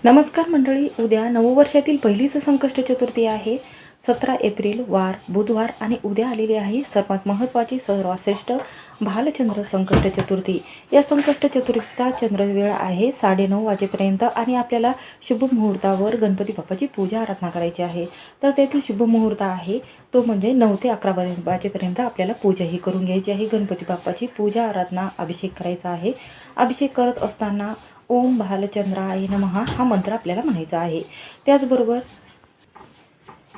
नमस्कार मंडळी, उद्या नववर्षातील पहिलीच संकष्ट चतुर्थी आहे. 17 एप्रिल वार बुधवार आणि उद्या आलेली आहे सर्वात महत्त्वाची सर्वात श्रेष्ठ भालचंद्र संकष्ट चतुर्थी. या संकष्ट चतुर्थीचा चंद्रवेळ आहे 9:30 वाजेपर्यंत आणि आपल्याला शुभ मुहूर्तावर गणपती बाप्पाची पूजा आराधना करायची आहे. तर तेथील शुभ मुहूर्त आहे तो म्हणजे 9 ते 11 वाजेपर्यंत आपल्याला पूजाही करून घ्यायची आहे. गणपती बाप्पाची पूजा आराधना अभिषेक करायचा आहे. अभिषेक करत असताना ओम भालचंद्राय नमः हा मंत्र आपल्याला म्हणायचा आहे. त्याचबरोबर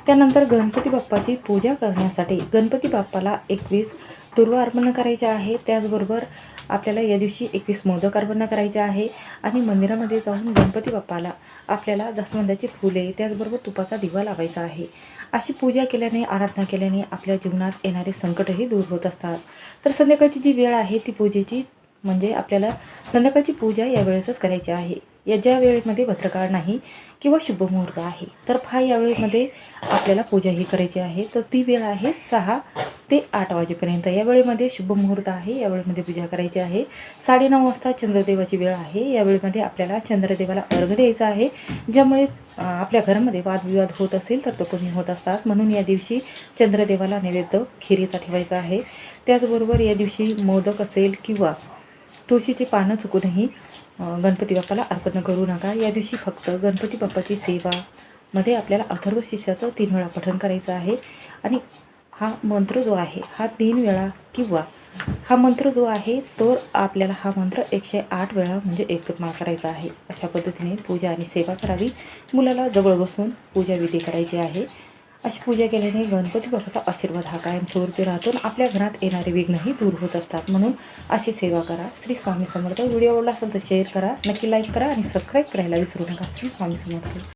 त्यानंतर गणपती बाप्पाची पूजा करण्यासाठी गणपती बाप्पाला 21 दुर्वा अर्पण करायचे आहे. त्याचबरोबर आपल्याला या दिवशी 21 मोदक अर्पण करायचे आहे आणि मंदिरामध्ये जाऊन गणपती बाप्पाला आपल्याला जास्वंदाची फुले त्याचबरोबर तुपाचा दिवा लावायचा आहे. अशी पूजा केल्याने आराधना केल्याने आपल्या जीवनात येणारे संकटही दूर होत असतात. तर संध्याकाळची जी वेळ आहे ती पूजेची म्हणजे आपल्याला संध्याकाळची पूजा या वेळेतच करायची आहे. या ज्या वेळेमध्ये भद्रकाळ नाही किंवा शुभ मुहूर्त आहे तर या वेळेमध्ये आपल्याला पूजा ही करायची आहे. तर ती वेळ आहे 6 ते 8 वाजेपर्यंत. या वेळेमध्ये शुभ मुहूर्त आहे. या वेळेमध्ये पूजा करायची आहे. 9:30 वाजता चंद्रदेवाची वेळ आहे. या वेळेमध्ये आपल्याला चंद्रदेवाला अर्घ्य द्यायचा आहे. ज्यामुळे आपल्या घरामध्ये वादविवाद होत असेल तर तो कमी होत असतात. म्हणून या दिवशी चंद्रदेवाला नैवेद्य खिरीचा ठेवायचा आहे. त्याचबरोबर या दिवशी मोदक असेल किंवा तुळशीची पानं चुकूनही गणपती बाप्पाला अर्पण करू नका. या दिवशी फक्त गणपती बाप्पाची सेवामध्ये आपल्याला अथर्व शीर्षाचं 3 वेळा पठण करायचं आहे आणि हा मंत्र जो आहे हा 3 वेळा किंवा हा मंत्र जो आहे तो आपल्याला हा मंत्र 108 वेळा म्हणजे एकजूटमाळ करायचा आहे. अशा पद्धतीने पूजा आणि सेवा करावी. मुलाला जवळ बसून पूजाविधी करायची आहे. अशी पूजा केल्याने गणपती बाप्पाचा आशीर्वाद हा कायमस्वरूपी राहतो. आपल्या घरात येणारे विघ्नही दूर होत असतात. म्हणून अशी सेवा करा. श्री स्वामी समर्थ. व्हिडिओ आवडला असेल तर शेअर करा, नक्की लाईक करा आणि सबस्क्राईब करायला विसरू नका. श्री स्वामी समर्थ.